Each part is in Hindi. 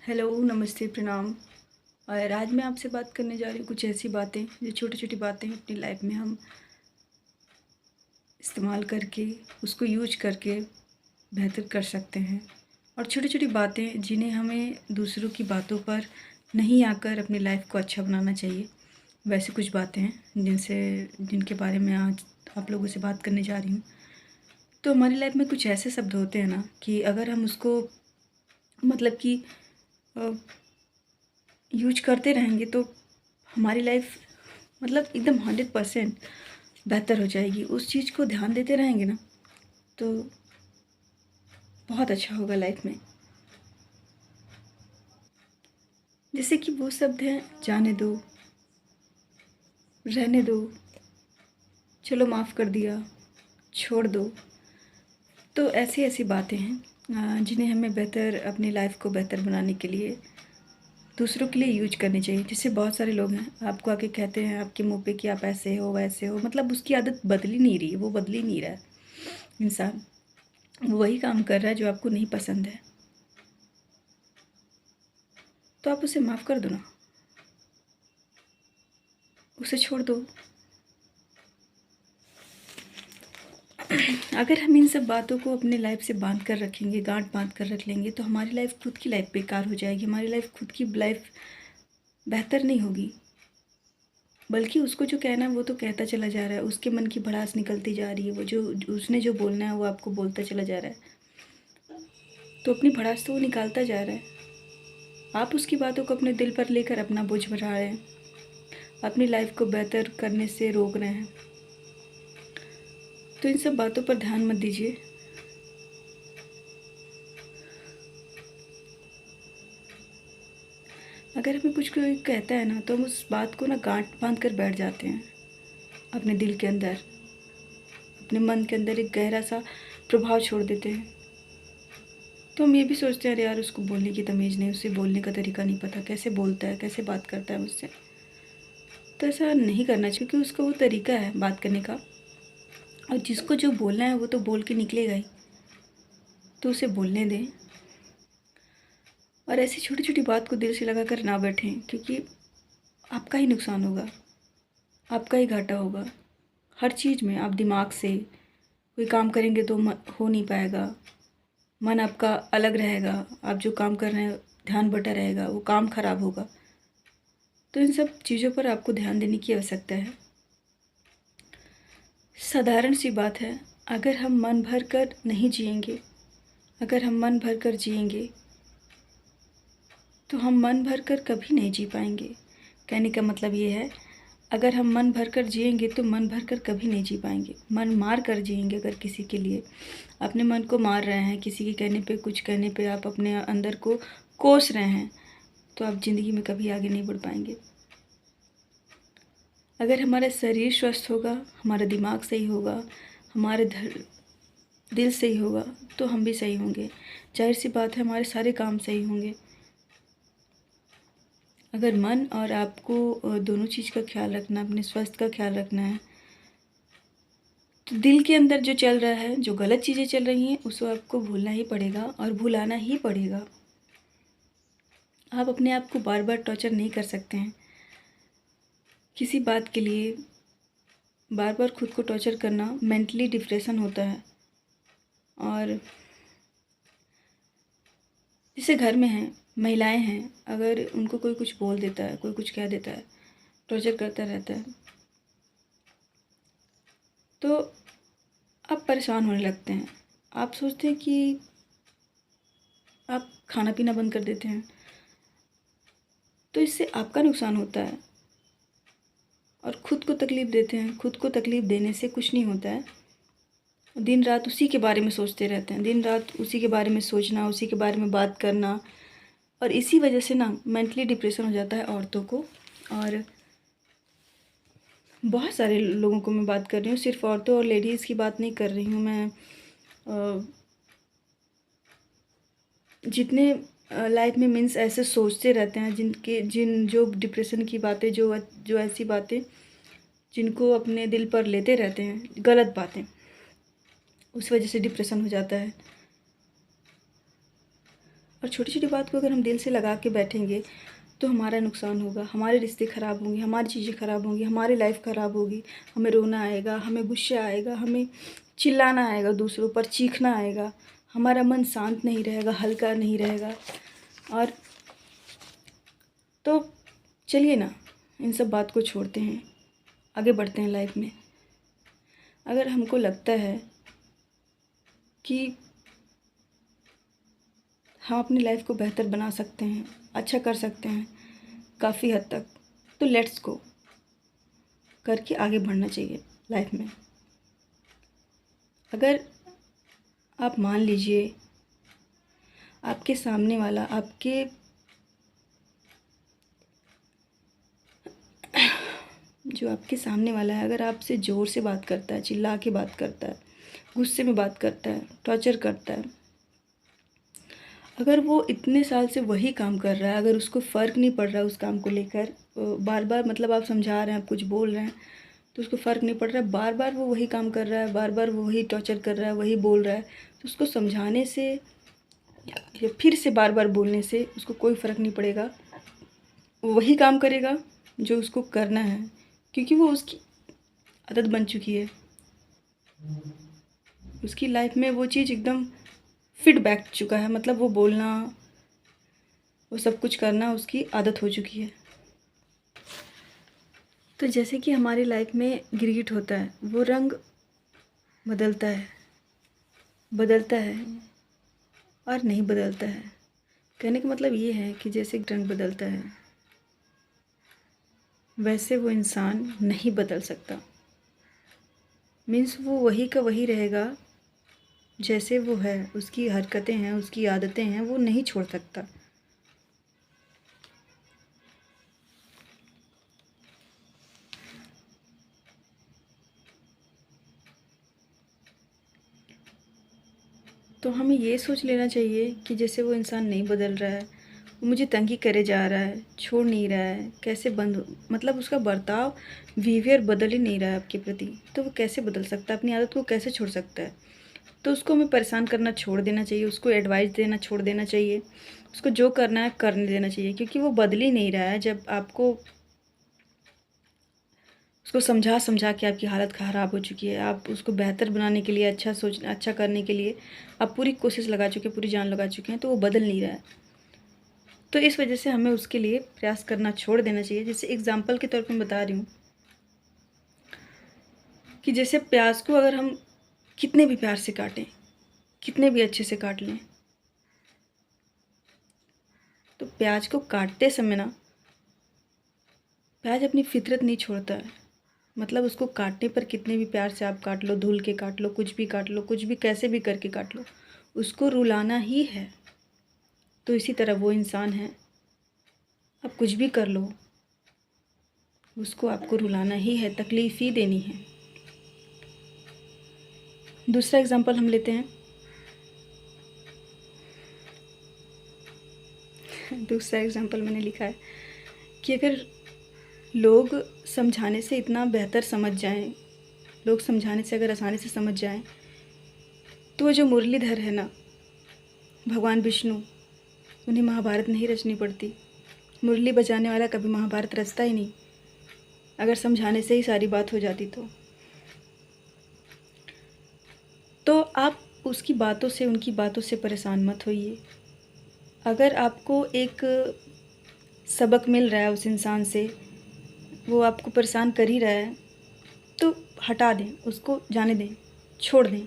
हेलो, नमस्ते, प्रणाम। और आज मैं आपसे बात करने जा रही हूँ कुछ ऐसी बातें जो छोटी-छोटी बातें अपनी लाइफ में हम इस्तेमाल करके, उसको यूज़ करके बेहतर कर सकते हैं। और छोटी-छोटी बातें जिन्हें हमें दूसरों की बातों पर नहीं आकर अपनी लाइफ को अच्छा बनाना चाहिए। वैसी कुछ बातें हैं जिनके बारे में आज आप लोगों से बात करने जा रही हूँ। तो हमारी लाइफ में कुछ ऐसे शब्द होते हैं ना कि अगर हम उसको मतलब कि अ, यूज़ करते रहेंगे तो हमारी लाइफ मतलब एकदम 100% बेहतर हो जाएगी। उस चीज़ को ध्यान देते रहेंगे ना तो बहुत अच्छा होगा लाइफ में। जैसे कि वो शब्द हैं, जाने दो, रहने दो, चलो माफ़ कर दिया, छोड़ दो। तो ऐसी-ऐसी बातें हैं जिन्हें हमें बेहतर अपनी लाइफ को बेहतर बनाने के लिए दूसरों के लिए यूज़ करनी चाहिए। जैसे बहुत सारे लोग हैं, आपको आके कहते हैं आपके मुँह पे कि आप ऐसे हो, वैसे हो, मतलब उसकी आदत बदल ही नहीं रही है, वो बदल ही नहीं रहा है इंसान। वो वही काम कर रहा है जो आपको नहीं पसंद है। तो आप उसे माफ़ कर दो ना, उसे छोड़ दो। अगर हम इन सब बातों को अपने लाइफ से बाँध कर रखेंगे, गाँठ बाँध कर रख लेंगे तो हमारी लाइफ खुद की लाइफ बेकार हो जाएगी। हमारी लाइफ खुद की लाइफ बेहतर नहीं होगी। बल्कि उसको जो कहना है वो तो कहता चला जा रहा है, उसके मन की भड़ास निकलती जा रही है, वो जो उसने जो बोलना है वो आपको बोलता चला जा रहा है। तो अपनी भड़ास तो वो निकालता जा रहा है। आप उसकी बातों को अपने दिल पर लेकर अपना बोझ बढ़ा रहे हैं, अपनी लाइफ को बेहतर करने से रोक रहे हैं। तो इन सब बातों पर ध्यान मत दीजिए। अगर हमें कुछ कोई कहता है ना तो हम उस बात को ना गांठ बांध कर बैठ जाते हैं अपने दिल के अंदर, अपने मन के अंदर एक गहरा सा प्रभाव छोड़ देते हैं। तो हम ये भी सोचते हैं अरे यार उसको बोलने की तमीज़ नहीं, उससे बोलने का तरीका नहीं पता, कैसे बोलता है, कैसे बात करता है मुझसे। तो ऐसा नहीं करना चाहिए क्योंकि उसका वो तरीका है बात करने का, और जिसको जो बोलना है वो तो बोल के निकलेगा ही। तो उसे बोलने दें। और ऐसी छोटी छोटी बात को दिल से लगा कर ना बैठें क्योंकि आपका ही नुकसान होगा, आपका ही घाटा होगा। हर चीज़ में आप दिमाग से कोई काम करेंगे तो हो नहीं पाएगा। मन आपका अलग रहेगा, आप जो काम कर रहे हैं ध्यान बटा रहेगा, वो काम खराब होगा। तो इन सब चीज़ों पर आपको ध्यान देने की आवश्यकता है। साधारण सी बात है, अगर हम मन भर कर नहीं जिएंगे, अगर हम मन भर कर जिएंगे तो हम मन भर कर कभी नहीं जी पाएंगे। कहने का मतलब ये है, अगर हम मन भर कर जिएंगे तो मन भर कर कभी नहीं जी पाएंगे। मन मार कर जिएंगे अगर किसी के लिए, अपने मन को मार रहे हैं, किसी के कहने पे, कुछ कहने पे आप अपने अंदर को कोस रहे हैं, तो आप ज़िंदगी में कभी आगे नहीं बढ़ पाएंगे। अगर हमारा शरीर स्वस्थ होगा, हमारा दिमाग सही होगा, हमारे दिल सही होगा तो हम भी सही होंगे। जाहिर सी बात है हमारे सारे काम सही होंगे। अगर मन और आपको दोनों चीज़ का ख्याल रखना, अपने स्वास्थ्य का ख्याल रखना है, तो दिल के अंदर जो चल रहा है, जो गलत चीज़ें चल रही हैं, उसको आपको भूलना ही पड़ेगा और भुलाना ही पड़ेगा। आप अपने आप को बार बार टॉर्चर नहीं कर सकते हैं। किसी बात के लिए बार बार खुद को टॉर्चर करना मेंटली डिप्रेशन होता है। और जैसे घर में हैं, महिलाएं हैं, अगर उनको कोई कुछ बोल देता है, कोई कुछ कह देता है, टॉर्चर करता रहता है, तो आप परेशान होने लगते हैं। आप सोचते हैं कि आप खाना पीना बंद कर देते हैं। तो इससे आपका नुकसान होता है और खुद को तकलीफ़ देते हैं। खुद को तकलीफ़ देने से कुछ नहीं होता है। दिन रात उसी के बारे में सोचते रहते हैं, दिन रात उसी के बारे में सोचना, उसी के बारे में बात करना, और इसी वजह से ना मेंटली डिप्रेशन हो जाता है औरतों को। और बहुत सारे लोगों को मैं बात कर रही हूँ, सिर्फ औरतों और लेडीज़ की बात नहीं कर रही हूँ मैं। जितने लाइफ में मीन्स ऐसे सोचते रहते हैं, जो डिप्रेशन की बातें, जो ऐसी बातें जिनको अपने दिल पर लेते रहते हैं, गलत बातें, उस वजह से डिप्रेशन हो जाता है। और छोटी छोटी बात को अगर हम दिल से लगा के बैठेंगे तो हमारा नुकसान होगा, हमारे रिश्ते ख़राब होंगे, हमारी चीज़ें ख़राब होंगी, हमारी लाइफ ख़राब होगी। हमें रोना आएगा, हमें गुस्सा आएगा, हमें चिल्लाना आएगा, दूसरों पर चीखना आएगा, हमारा मन शांत नहीं रहेगा, हल्का नहीं रहेगा। और तो चलिए ना, इन सब बात को छोड़ते हैं, आगे बढ़ते हैं लाइफ में। अगर हमको लगता है कि हम अपनी लाइफ को बेहतर बना सकते हैं, अच्छा कर सकते हैं काफ़ी हद तक, तो लेट्स गो करके आगे बढ़ना चाहिए लाइफ में। अगर आप मान लीजिए आपके सामने वाला जो आपके सामने वाला है, अगर आपसे ज़ोर से बात करता है, चिल्ला के बात करता है, गुस्से में बात करता है, टॉर्चर करता है, अगर वो इतने साल से वही काम कर रहा है, अगर उसको फ़र्क नहीं पड़ रहा उस काम को लेकर, बार बार मतलब आप समझा रहे हैं, आप कुछ बोल रहे हैं तो उसको फ़र्क नहीं पड़ रहा है, बार बार वो वही काम कर रहा है, बार बार वो वही टॉर्चर कर रहा है, वही बोल रहा है, तो उसको समझाने से या फिर से बार बार बोलने से उसको कोई फ़र्क नहीं पड़ेगा। वो वही काम करेगा जो उसको करना है, क्योंकि वो उसकी आदत बन चुकी है। उसकी लाइफ में वो चीज़ एकदम फिट बैठ चुका है, मतलब वो बोलना, वो सब कुछ करना उसकी आदत हो चुकी है। तो जैसे कि हमारी लाइफ में गिरगिट होता है, वो रंग बदलता है, बदलता है और नहीं बदलता है। कहने का मतलब ये है कि जैसे रंग बदलता है वैसे वो इंसान नहीं बदल सकता। मीन्स वो वही का वही रहेगा जैसे वो है, उसकी हरकतें हैं, उसकी आदतें हैं, वो नहीं छोड़ सकता। तो हमें ये सोच लेना चाहिए कि जैसे वो इंसान नहीं बदल रहा है, वो मुझे तंग ही करे जा रहा है, छोड़ नहीं रहा है, कैसे मतलब उसका बर्ताव, बिहेवियर बदल ही नहीं रहा है आपके प्रति, तो वो कैसे बदल सकता है, अपनी आदत को कैसे छोड़ सकता है। तो उसको हमें परेशान करना छोड़ देना चाहिए, उसको एडवाइस देना छोड़ देना चाहिए, उसको जो करना है करने देना चाहिए, क्योंकि वो बदल ही नहीं रहा है। जब आपको उसको समझा समझा के आपकी हालत ख़राब हो चुकी है, आप उसको बेहतर बनाने के लिए, अच्छा करने के लिए आप पूरी कोशिश लगा चुके हैं, पूरी जान लगा चुके हैं, तो वो बदल नहीं रहा है। तो इस वजह से हमें उसके लिए प्रयास करना छोड़ देना चाहिए। जैसे एग्ज़ाम्पल के तौर पे मैं बता रही हूँ कि जैसे प्याज को अगर हम कितने भी प्यार से काटें, कितने भी अच्छे से काट लें, तो प्याज को काटते समय ना, प्याज अपनी फितरत नहीं छोड़ता है। मतलब उसको काटने पर कितने भी प्यार से आप काट लो, धुल के काट लो, कुछ भी काट लो, कुछ भी कैसे भी करके काट लो, उसको रुलाना ही है। तो इसी तरह वो इंसान है, आप कुछ भी कर लो, उसको आपको रुलाना ही है, तकलीफ़ ही देनी है। दूसरा एग्जांपल हम लेते हैं। दूसरा एग्जांपल मैंने लिखा है कि अगर लोग समझाने से इतना बेहतर समझ जाएं, लोग समझाने से अगर आसानी से समझ जाएं, तो वो जो मुरलीधर है ना, भगवान विष्णु, उन्हें महाभारत नहीं रचनी पड़ती। मुरली बजाने वाला कभी महाभारत रचता ही नहीं, अगर समझाने से ही सारी बात हो जाती तो आप उसकी बातों से, उनकी बातों से परेशान मत होइए। अगर आपको एक सबक मिल रहा है उस इंसान से, वो आपको परेशान कर ही रहा है, तो हटा दें, उसको जाने दें, छोड़ दें।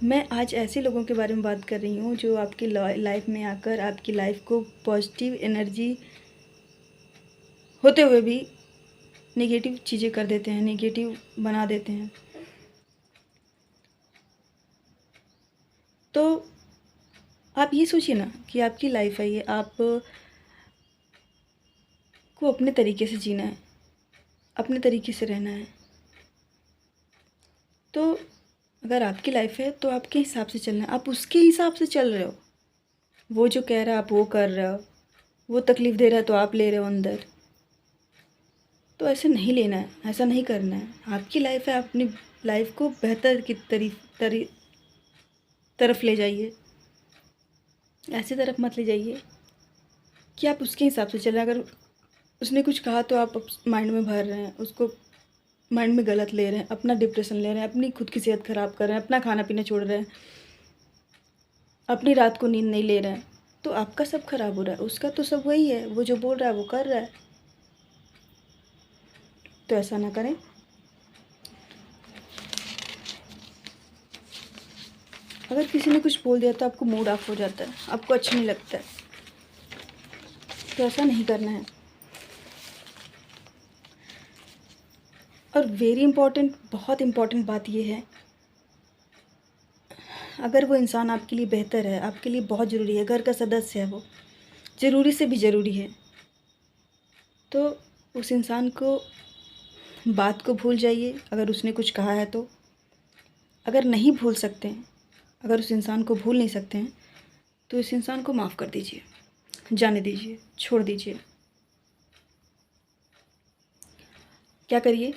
मैं आज ऐसे लोगों के बारे में बात कर रही हूँ जो आपकी लाइफ में आकर आपकी लाइफ को पॉजिटिव एनर्जी होते हुए भी नेगेटिव चीज़ें कर देते हैं, नेगेटिव बना देते हैं। तो आप ये सोचिए ना कि आपकी लाइफ है ये, आप को अपने तरीके से जीना है, अपने तरीके से रहना है। तो अगर आपकी लाइफ है तो आपके हिसाब से चलना है, आप उसके हिसाब से चल रहे हो। वो जो कह रहा है आप वो कर रहे हो, वो तकलीफ़ दे रहा है तो आप ले रहे हो अंदर। तो ऐसे नहीं लेना है, ऐसा नहीं करना है। आपकी लाइफ है, अपनी लाइफ को बेहतर की तरफ ले जाइए। ऐसी तरफ मत ले जाइए कि आप उसके हिसाब से चलें। अगर उसने कुछ कहा तो आप माइंड में भर रहे हैं, उसको माइंड में गलत ले रहे हैं, अपना डिप्रेशन ले रहे हैं, अपनी खुद की सेहत ख़राब कर रहे हैं, अपना खाना पीना छोड़ रहे हैं, अपनी रात को नींद नहीं ले रहे हैं, तो आपका सब खराब हो रहा है। उसका तो सब वही है, वो जो बोल रहा है वो कर रहा है। तो ऐसा ना करें। अगर किसी ने कुछ बोल दिया तो आपको मूड ऑफ हो जाता है, आपको अच्छा नहीं लगता है, तो ऐसा नहीं करना है। और वेरी इम्पॉर्टेंट, बहुत इम्पॉर्टेंट बात ये है, अगर वो इंसान आपके लिए बेहतर है, आपके लिए बहुत ज़रूरी है, घर का सदस्य है, वो ज़रूरी से भी ज़रूरी है, तो उस इंसान को बात को भूल जाइए। अगर उसने कुछ कहा है तो, अगर नहीं भूल सकते हैं, अगर उस इंसान को भूल नहीं सकते हैं, तो इस इंसान को माफ़ कर दीजिए, जाने दीजिए, छोड़ दीजिए। क्या करिए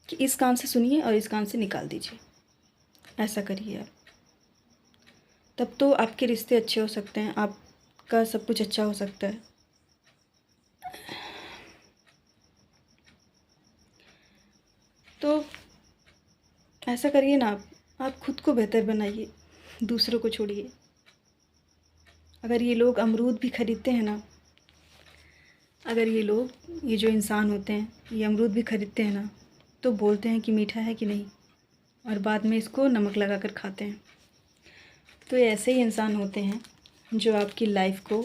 कि इस कान से सुनिए और इस कान से निकाल दीजिए, ऐसा करिए आप। तब तो आपके रिश्ते अच्छे हो सकते हैं, आपका सब कुछ अच्छा हो सकता है। तो ऐसा करिए ना आप खुद को बेहतर बनाइए, दूसरों को छोड़िए। अगर ये लोग अमरूद भी ख़रीदते हैं ना, अगर ये जो इंसान होते हैं, ये अमरूद भी ख़रीदते हैं ना, तो बोलते हैं कि मीठा है कि नहीं, और बाद में इसको नमक लगा कर खाते हैं। तो ये ऐसे ही इंसान होते हैं जो आपकी लाइफ को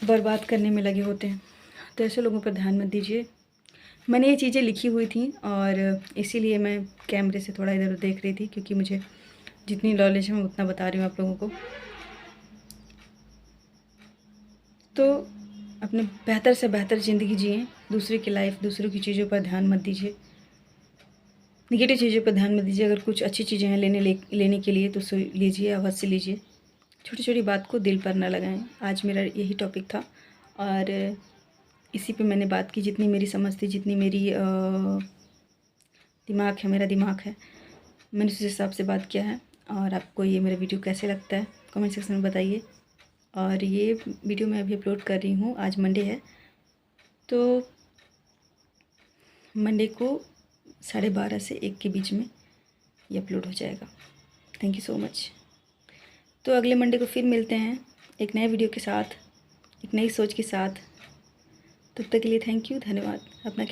बर्बाद करने में लगे होते हैं। तो ऐसे लोगों पर ध्यान मत दीजिए। मैंने ये चीज़ें लिखी हुई थी और इसीलिए मैं कैमरे से थोड़ा इधर उधर देख रही थी, क्योंकि मुझे जितनी नॉलेज है मैं उतना बता रही हूँ आप लोगों को। तो अपने बेहतर से बेहतर ज़िंदगी जिएँ, दूसरे की लाइफ, दूसरों की चीज़ों पर ध्यान मत दीजिए, नेगेटिव चीज़ों पर ध्यान मत दीजिए। अगर कुछ अच्छी चीज़ें हैं लेने के लिए तो लीजिए, अवश्य लीजिए। छोटी छोटी बात को दिल पर ना लगाएं। आज मेरा यही टॉपिक था और इसी पे मैंने बात की, जितनी मेरी समझ थी, जितनी मेरी दिमाग है, मेरा दिमाग है, मैंने उस हिसाब से बात किया है। और आपको ये मेरा वीडियो कैसे लगता है कमेंट सेक्शन में बताइए। और ये वीडियो मैं अभी अपलोड कर रही हूँ, आज मंडे है, तो मंडे को 12:30 से 1 के बीच में ये अपलोड हो जाएगा। Thank you so much. तो अगले मंडे को फिर मिलते हैं एक नए वीडियो के साथ, एक नई सोच के साथ। तब तक के लिए थैंक यू, धन्यवाद। अपना